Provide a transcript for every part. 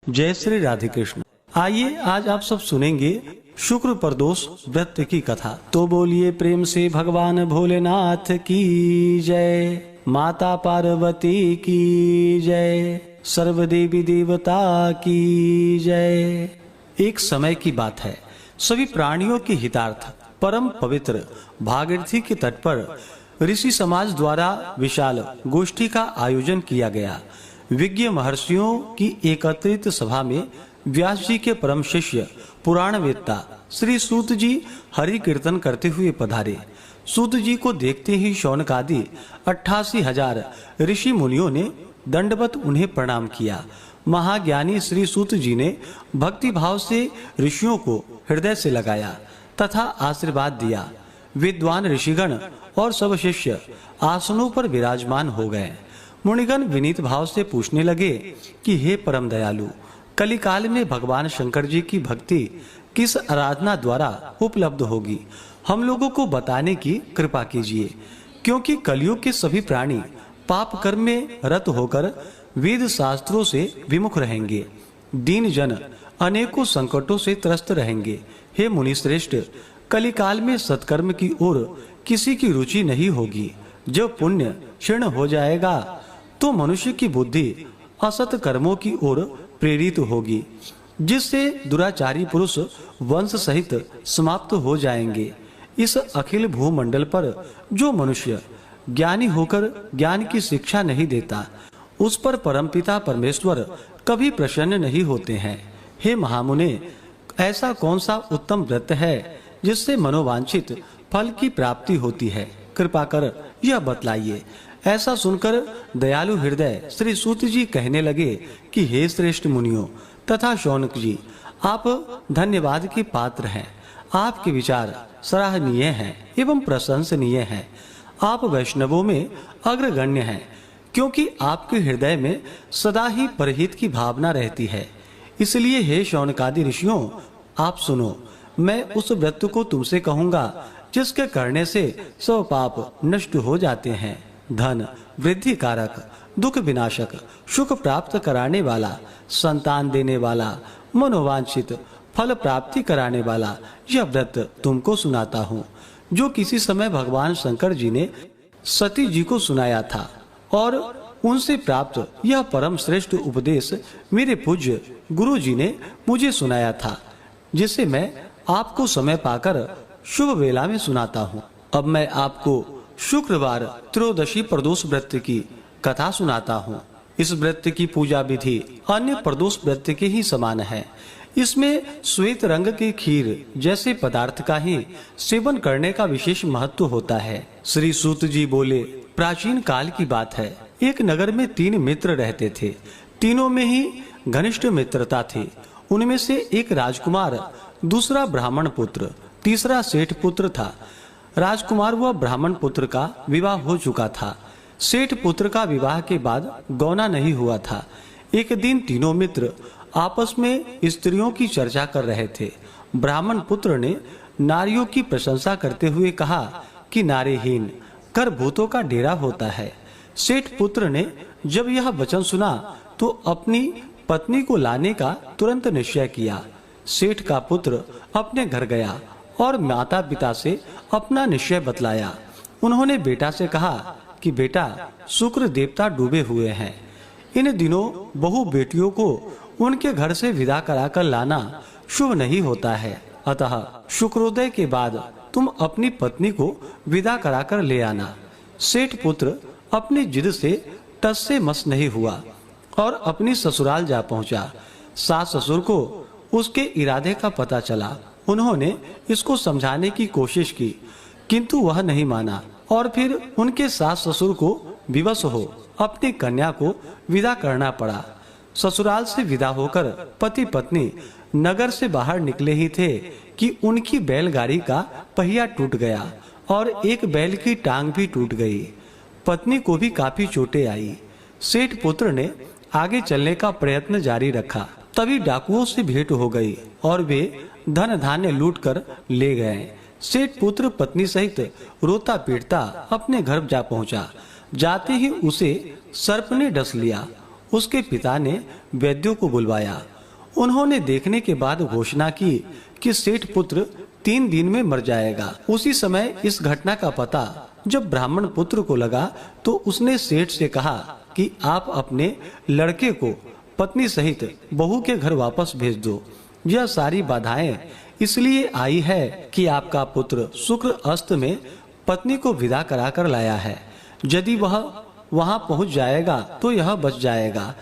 जय श्री राधे कृष्ण। आइए आज आप सब सुनेंगे शुक्र प्रदोष व्रत की कथा। तो बोलिए प्रेम से भगवान भोलेनाथ की जय, माता पार्वती की जय, सर्व देवी देवता की जय। एक समय की बात है, सभी प्राणियों के हितार्थ परम पवित्र भागीरथी के तट पर ऋषि समाज द्वारा विशाल गोष्ठी का आयोजन किया गया। विज्ञ महर्षियों की एकत्रित सभा में व्यास जी के परम शिष्य पुराण वेत्ता श्री सूत जी हरि कीर्तन करते हुए पधारे। सूत जी को देखते ही शौनक आदि 88,000 ऋषि मुनियों ने दंडवत उन्हें प्रणाम किया। महाज्ञानी श्री सूत जी ने भक्ति भाव से ऋषियों को हृदय से लगाया तथा आशीर्वाद दिया। विद्वान ऋषिगण और सब शिष्य आसनों पर विराजमान हो गए। मुनिगण विनीत भाव से पूछने लगे कि हे परम दयालु, कलिकाल में भगवान शंकर जी की भक्ति किस आराधना द्वारा उपलब्ध होगी, हम लोगों को बताने की कृपा कीजिए, क्योंकि कलयुग के सभी प्राणी पाप कर्म में रत होकर वेद शास्त्रों से विमुख रहेंगे। दीन जन अनेकों संकटों से त्रस्त रहेंगे। हे मुनि श्रेष्ठ, कलिकाल में सत्कर्म की ओर किसी की रुचि नहीं होगी। जब पुण्य क्षीण हो जाएगा तो मनुष्य की बुद्धि असत कर्मों की ओर प्रेरित होगी, जिससे दुराचारी पुरुष वंश सहित समाप्त हो जाएंगे। इस अखिल भूमंडल पर जो मनुष्य ज्ञानी होकर ज्ञान की शिक्षा नहीं देता, उस पर परमपिता परमेश्वर कभी प्रसन्न नहीं होते हैं। हे महामुने, ऐसा कौन सा उत्तम व्रत है जिससे मनोवांछित फल की प्राप्ति होती है? कृपा कर यह बतलाइए। ऐसा सुनकर दयालु हृदय श्री सूत जी कहने लगे कि हे श्रेष्ठ मुनियों तथा शौनक जी, आप धन्यवाद के पात्र हैं। आपके विचार सराहनीय हैं एवं प्रशंसनीय हैं। आप वैष्णवों में अग्रगण्य हैं, क्योंकि आपके हृदय में सदा ही परहित की भावना रहती है। इसलिए हे शौनकादि ऋषियों, आप सुनो, मैं उस व्रत को तुमसे कहूंगा जिसके करने से सब पाप नष्ट हो जाते हैं। धन वृद्धि कारक, दुख विनाशक, सुख प्राप्त कराने वाला, संतान देने वाला, मनोवांछित फल प्राप्ति कराने वाला यह व्रत तुमको सुनाता हूँ, जो किसी समय भगवान शंकर जी ने सती जी को सुनाया था और उनसे प्राप्त यह परम श्रेष्ठ उपदेश मेरे पूज्य गुरु जी ने मुझे सुनाया था, जिसे मैं आपको समय पाकर शुभ वेला में सुनाता हूँ। अब मैं आपको शुक्रवार त्रयोदशी प्रदोष व्रत की कथा सुनाता हूँ। इस व्रत की पूजा विधि अन्य प्रदोष व्रत के ही समान है। इसमें श्वेत रंग की खीर जैसे पदार्थ का ही सेवन करने का विशेष महत्व होता है। श्री सूत जी बोले, प्राचीन काल की बात है, एक नगर में 3 मित्र रहते थे। तीनों में ही घनिष्ठ मित्रता थी। उनमें से एक राजकुमार, दूसरा ब्राह्मण पुत्र, तीसरा सेठ पुत्र था। राजकुमार व ब्राह्मण पुत्र का विवाह हो चुका था। सेठ पुत्र का विवाह के बाद गौना नहीं हुआ था। एक दिन तीनों मित्र आपस में स्त्रियों की चर्चा कर रहे थे। ब्राह्मण पुत्र ने नारियों की प्रशंसा करते हुए कहा कि नारीहीन कर भूतों का डेरा होता है। सेठ पुत्र ने जब यह वचन सुना तो अपनी पत्नी को लाने का तुरंत निश्चय किया। सेठ का पुत्र अपने घर गया और माता पिता से अपना निश्चय बतलाया। उन्होंने बेटा से कहा कि बेटा, शुक्र देवता डूबे हुए हैं। इन दिनों बहु बेटियों को उनके घर से विदा कराकर लाना शुभ नहीं होता है, अतः शुक्रोदय के बाद तुम अपनी पत्नी को विदा कराकर ले आना। सेठ पुत्र अपनी जिद से टस से मस नहीं हुआ और अपनी ससुराल जा पहुंचा। सास ससुर को उसके इरादे का पता चला। उन्होंने इसको समझाने की कोशिश की, किंतु वह नहीं माना और फिर उनके सास ससुर को विवश हो अपनी कन्या को विदा करना पड़ा। ससुराल से विदा होकर पति पत्नी नगर से बाहर निकले ही थे कि उनकी बैलगाड़ी का पहिया टूट गया और एक बैल की टांग भी टूट गई। पत्नी को भी काफी चोटें आई। सेठ पुत्र ने आगे चलने का प्रयत्न जारी रखा। तभी डाकुओं से भेंट हो गई और वे धन धान्य लूट कर ले गए। सेठ पुत्र पत्नी सहित रोता पीटता अपने घर जा पहुंचा। जाते ही उसे सर्प ने डस लिया। उसके पिता ने वैद्यों को बुलवाया उन्होंने देखने के बाद घोषणा की कि सेठ पुत्र 3 दिन में मर जाएगा। उसी समय इस घटना का पता जब ब्राह्मण पुत्र को लगा तो उसने सेठ से कहा कि आप अपने लड़के को पत्नी सहित बहू के घर वापस भेज दो। यह सारी बाधाएं इसलिए आई है कि आपका पुत्र शुक्र अस्त में पत्नी को विदा करा कर लाया है। यदि वह वहां पहुंच जाएगा तो यह बच जाएगा।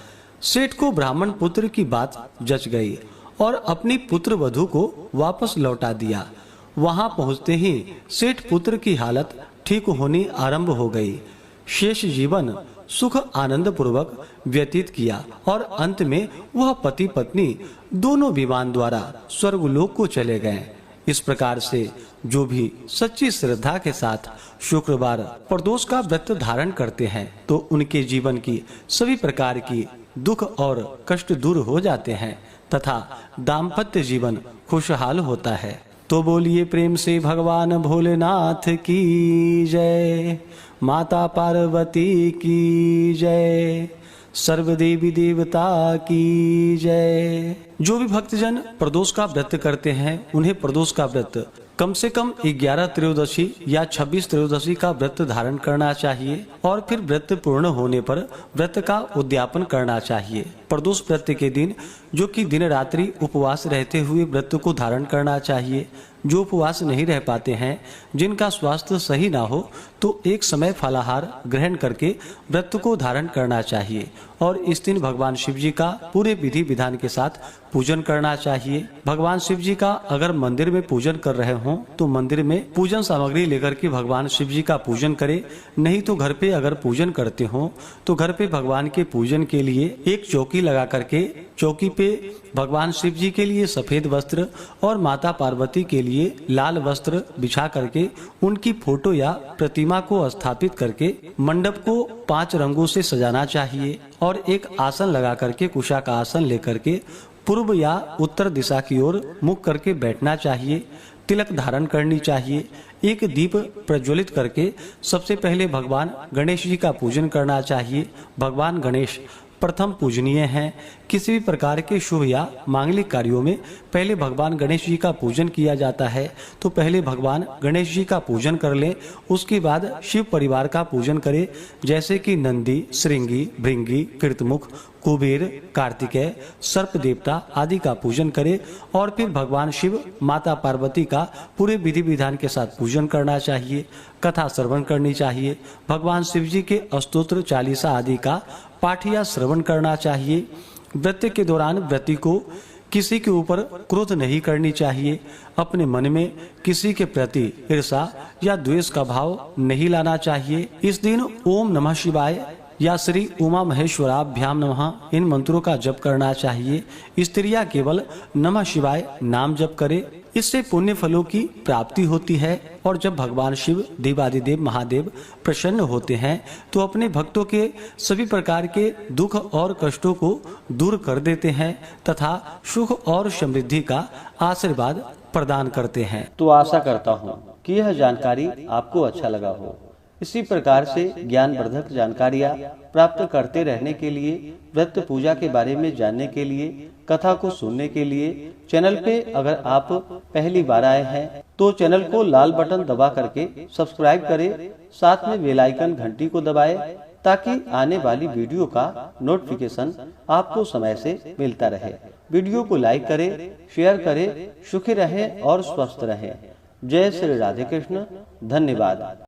सेठ को ब्राह्मण पुत्र की बात जच गई और अपनी पुत्र वधू को वापस लौटा दिया। वहां पहुंचते ही सेठ पुत्र की हालत ठीक होनी आरंभ हो गई। शेष जीवन सुख आनंद पूर्वक व्यतीत किया और अंत में वह पति पत्नी दोनों विमान द्वारा स्वर्गलोक को चले गए। इस प्रकार से जो भी सच्ची श्रद्धा के साथ शुक्रवार प्रदोष का व्रत धारण करते हैं तो उनके जीवन की सभी प्रकार की दुख और कष्ट दूर हो जाते हैं तथा दाम्पत्य जीवन खुशहाल होता है। तो बोलिए प्रेम से भगवान भोलेनाथ की जय, माता पार्वती की जय, सर्व देवी देवता की जय। जो भी भक्तजन प्रदोष का व्रत करते हैं उन्हें प्रदोष का व्रत कम से कम 11 त्रयोदशी या 26 त्रयोदशी का व्रत धारण करना चाहिए और फिर व्रत पूर्ण होने पर व्रत का उद्यापन करना चाहिए। प्रदोष व्रत के दिन जो कि दिन रात्रि उपवास रहते हुए व्रत को धारण करना चाहिए। जो उपवास नहीं रह पाते हैं, जिनका स्वास्थ्य सही ना हो, तो एक समय फलाहार ग्रहण करके व्रत को धारण करना चाहिए और इस दिन भगवान शिव जी का पूरे विधि विधान के साथ पूजन करना चाहिए। भगवान शिव जी का अगर मंदिर में पूजन कर रहे हों तो मंदिर में पूजन सामग्री लेकर के भगवान शिव जी का पूजन करें। नहीं तो घर पे अगर पूजन करते हो तो घर पे भगवान के पूजन के लिए एक चौकी लगा करके चौकी पे भगवान शिव जी के लिए सफेद वस्त्र और माता पार्वती के लिए लाल वस्त्र बिछा करके उनकी फोटो या प्रतिमा को स्थापित करके मंडप को 5 रंगों से सजाना चाहिए और एक आसन लगा करके कुशा का आसन लेकर के पूर्व या उत्तर दिशा की ओर मुख करके बैठना चाहिए। तिलक धारण करनी चाहिए। एक दीप प्रज्वलित करके सबसे पहले भगवान गणेश जी का पूजन करना चाहिए। भगवान गणेश प्रथम पूजनीय हैं। किसी भी प्रकार के शुभ या मांगलिक कार्यों में पहले भगवान गणेश जी का पूजन किया जाता है। तो पहले भगवान गणेश जी का पूजन कर लें, उसके बाद शिव परिवार का पूजन करें, जैसे कि नंदी, श्रृंगी, भृंगी, कृतमुख, कुबेर, कार्तिकेय, सर्प देवता आदि का पूजन करें और फिर भगवान शिव, माता पार्वती का पूरे विधि विधान के साथ पूजन करना चाहिए। कथा श्रवण करनी चाहिए। भगवान शिव जी के अष्टोत्र चालीसा आदि का पाठ या श्रवण करना चाहिए। व्रत के दौरान व्रती को किसी के ऊपर क्रोध नहीं करनी चाहिए। अपने मन में किसी के प्रति ईर्षा या द्वेष का भाव नहीं लाना चाहिए। इस दिन ओम नमः शिवाय या श्री उमा महेश्वराभ्याम नमः इन मंत्रों का जप करना चाहिए। स्त्रियां केवल नमः शिवाय नाम जप करे, इससे पुण्य फलों की प्राप्ति होती है। और जब भगवान शिव देवादिदेव महादेव प्रसन्न होते हैं तो अपने भक्तों के सभी प्रकार के दुख और कष्टों को दूर कर देते हैं तथा सुख और समृद्धि का आशीर्वाद प्रदान करते हैं। तो आशा करता हूँ कि यह जानकारी आपको अच्छा लगा हो। इसी प्रकार से ज्ञानवर्धक जानकारियाँ प्राप्त करते रहने के लिए, व्रत पूजा के बारे में जानने के लिए, कथा को सुनने के लिए चैनल पे अगर आप पहली बार आए हैं तो चैनल को लाल बटन दबा करके सब्सक्राइब करें, साथ में बेल आइकन घंटी को दबाएं ताकि आने वाली वीडियो का नोटिफिकेशन आपको समय से मिलता रहे। वीडियो को लाइक करें, शेयर करें। सुखी रहें और स्वस्थ रहें। जय श्री राधे कृष्ण। धन्यवाद।